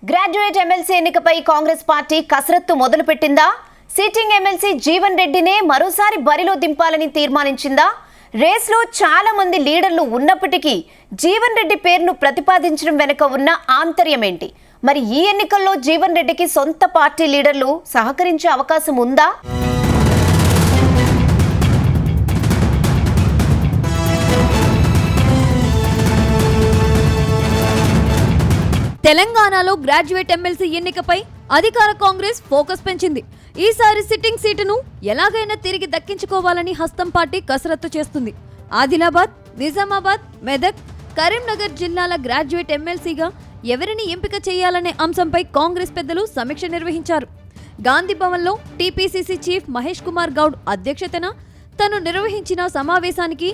Graduate MLC ఎన్నికపై Congress party కసరత్తు మొదలుపెట్టిందా? Sitting MLC Jeevan రెడ్డినే మరోసారి బరిలో దింపాలని తీర్మానించిందా? రేస్లో చాలా మంది లీడర్లు ఉన్నప్పటికీ జీవన్ రెడ్డి పేరును ప్రతిపాదించడం వెనుక ఉన్న ఆంతర్యం ఏంటి? మరి ఈ ఎన్నికల్లో జీవన్ రెడ్డికి సొంత పార్టీ లీడర్లు సహకరించే అవకాశం ఉందా? తెలంగాణలో గ్రాడ్యుయేట్ ఎమ్మెల్సీ ఎన్నికపై అధికార కాంగ్రెస్ ఫోకస్ పెంచింది. ఈసారి సిట్టింగ్ సీటును ఎలాగైనా తిరిగి దక్కించుకోవాలని హస్తం పార్టీ కసరత్తు చేస్తుంది. ఆదిలాబాద్, నిజామాబాద్, మెదక్, కరీంనగర్ జిల్లాల గ్రాడ్యుయేట్ ఎమ్మెల్సీగా ఎవరిని ఎంపిక చేయాలనే అంశంపై కాంగ్రెస్ పెద్దలు సమీక్ష నిర్వహించారు. గాంధీ భవన్లో టీపీసీసీ చీఫ్ మహేష్ కుమార్ గౌడ్ అధ్యక్షతన తను నిర్వహించిన సమావేశానికి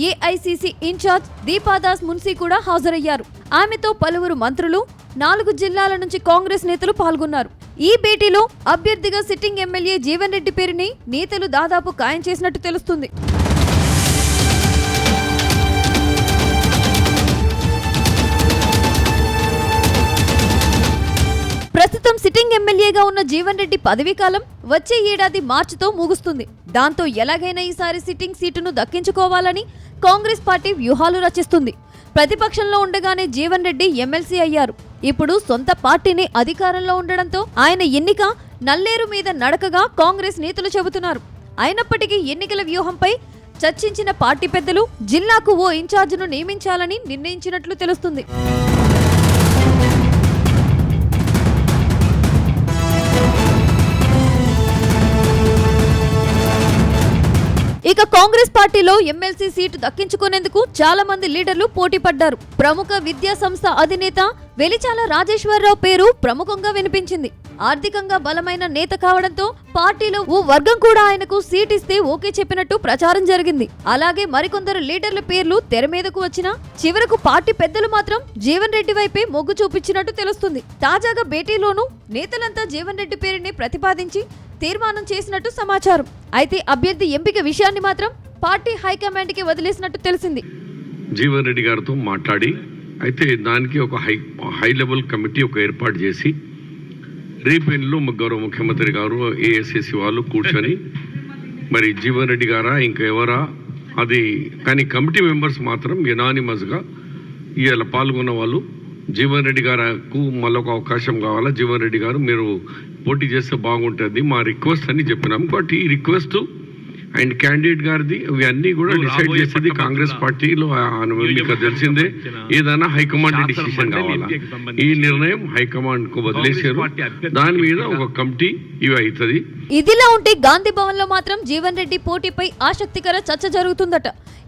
ఏఐసీసీ ఇన్ఛార్జ్ దీపాదాస్ మున్సీ కూడా హాజరయ్యారు. ఆమెతో పలువురు మంత్రులు, 4 జిల్లాల నుంచి కాంగ్రెస్ నేతలు పాల్గొన్నారు. ఈ భేటీలో అభ్యర్థిగా సిట్టింగ్ ఎమ్మెల్యే జీవన్ రెడ్డి పేరుని నేతలు దాదాపు ఖాయం చేసినట్టు తెలుస్తుంది. ప్రస్తుతం సిట్టింగ్ ఎమ్మెల్యేగా ఉన్న జీవన్ రెడ్డి పదవీకాలం వచ్చే ఏడాది మార్చితో ముగుస్తుంది. దాంతో ఎలాగైనా ఈసారి సిట్టింగ్ సీటును దక్కించుకోవాలని కాంగ్రెస్ పార్టీ వ్యూహాలు రచిస్తుంది. ప్రతిపక్షంలో ఉండగానే జీవన్ రెడ్డి ఎమ్మెల్సీ అయ్యారు. ఇప్పుడు సొంత పార్టీని అధికారంలో ఉండడంతో ఆయన ఎన్నిక నల్లేరు మీద నడకగా కాంగ్రెస్ నేతలు చెబుతున్నారు. అయినప్పటికీ ఎన్నికల వ్యూహంపై చర్చించిన పార్టీ పెద్దలు జిల్లాకు ఓ ఇన్ఛార్జిను నియమించాలని నిర్ణయించినట్లు తెలుస్తుంది. ఇక కాంగ్రెస్ పార్టీలో ఎమ్మెల్సీ సీటు దక్కించుకునేందుకు చాలా మంది లీడర్లు పోటీ పడ్డారు. ప్రముఖ విద్యా సంస్థ అధినేత వెలిచాల రాజేశ్వరరావు పేరు ప్రముఖంగా వినిపించింది. ఆర్థికంగా బలమైన నేత కావడంతో పార్టీలో ఓ వర్గం కూడా ఆయనకు సీట్ ఇస్తే ఓకే చెప్పినట్టు ప్రచారం జరిగింది. అలాగే మరికొందరు లీడర్ల పేర్లు తెర మీదకు వచ్చినా చివరకు పార్టీ పెద్దలు మాత్రం జీవన్ రెడ్డి వైపే మొగ్గు చూపించినట్టు తెలుస్తుంది. తాజాగా భేటీలోనూ నేతలంతా జీవన్ రెడ్డి పేరుని ప్రతిపాదించి తీర్మానం చేసినట్టు సమాచారం. అయితే అభ్యర్థి ఎంపిక విషయాన్ని మాత్రం పార్టీ హైకమాండ్ కి వదిలేసినట్టు తెలిసింది. జీవన్ రెడ్డి గారితో మాట్లాడి అయితే దానికి ఒక హై లెవెల్ కమిటీ ఒక ఏర్పాటు చేసి రేపెన్లో గౌరవ ముఖ్యమంత్రి గారు ఏఐసిసి వాళ్ళు కూర్చొని మరి జీవన్ రెడ్డి గారా ఇంకా ఎవరా అది కానీ కమిటీ మెంబర్స్ మాత్రం యునానిమస్గా ఇవాళ పాల్గొన్న వాళ్ళు జీవన్ రెడ్డి గారికి మళ్ళొక అవకాశం కావాలా, జీవన్ రెడ్డి గారు మీరు పోటీ చేస్తే బాగుంటుంది మా రిక్వెస్ట్ అని చెప్పినాం. బట్ ఈ రిక్వెస్ట్ అండ్ క్యాండిడేట్ గారిది ఇవన్నీ కూడా డిసైడ్ చేసేది కాంగ్రెస్ పార్టీలో మీకు తెలిసిందే. ఏదైనా హైకమాండ్ డిసిషన్ కావాలా, ఈ నిర్ణయం హైకమాండ్ కు వదిలేసారు. దాని మీద ఒక కమిటీ ఇవి అవుతుంది. ఇదిలా ఉంటే గాంధీ భవన్ లో మాత్రం జీవన్ రెడ్డి పోటీపై ఆసక్తికర చర్చ జరుగుతుందట.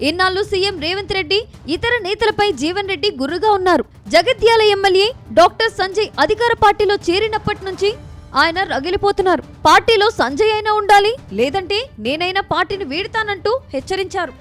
ఇన్నాళ్ళు సీఎం రేవంత్ రెడ్డి ఇతర నేతలపై జీవన్ రెడ్డి గుర్రుగా ఉన్నారు. జగిత్యాల ఎమ్మెల్యే డాక్టర్ సంజయ్ అధికార పార్టీలో చేరినప్పటి నుంచి ఆయన రగిలిపోతున్నారు. పార్టీలో సంజయ్ అయినా ఉండాలి, లేదంటే నేనైనా పార్టీని వీడతానంటూ హెచ్చరించారు.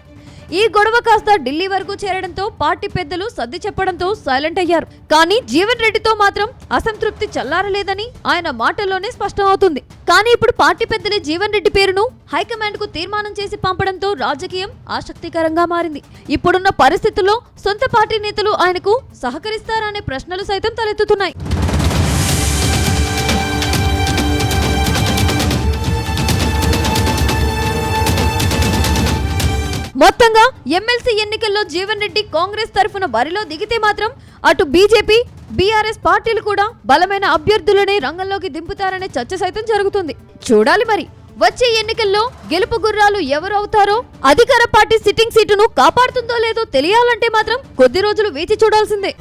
ఈ గొడవ కాస్త ఢిల్లీ వరకు చేరడంతో పార్టీ పెద్దలు సర్ది చెప్పడంతో సైలెంట్ అయ్యారు. కానీ జీవన్ రెడ్డితో మాత్రం అసంతృప్తి చల్లారలేదని ఆయన మాటల్లోనే స్పష్టమవుతుంది. కానీ ఇప్పుడు పార్టీ పెద్దలే జీవన్ రెడ్డి పేరును హైకమాండ్ కు తీర్మానం చేసి పంపడంతో రాజకీయం ఆసక్తికరంగా మారింది. ఇప్పుడున్న పరిస్థితుల్లో సొంత పార్టీ నేతలు ఆయనకు సహకరిస్తారనే ప్రశ్నలు సైతం తలెత్తుతున్నాయి. మొత్తంగా ఎమ్మెల్సీ ఎన్నికల్లో జీవన్ రెడ్డి కాంగ్రెస్ తరఫున బరిలో దిగితే మాత్రం అటు బీజేపీ, బీఆర్ఎస్ పార్టీలు కూడా బలమైన అభ్యర్థులనే రంగంలోకి దింపుతారనే చర్చ సైతం జరుగుతుంది. చూడాలి మరి వచ్చే ఎన్నికల్లో గెలుపు గుర్రాలు ఎవరు అవుతారో, అధికార పార్టీ సిట్టింగ్ సీటును కాపాడుతుందో లేదో తెలియాలంటే మాత్రం కొద్ది రోజులు వేచి చూడాల్సిందే.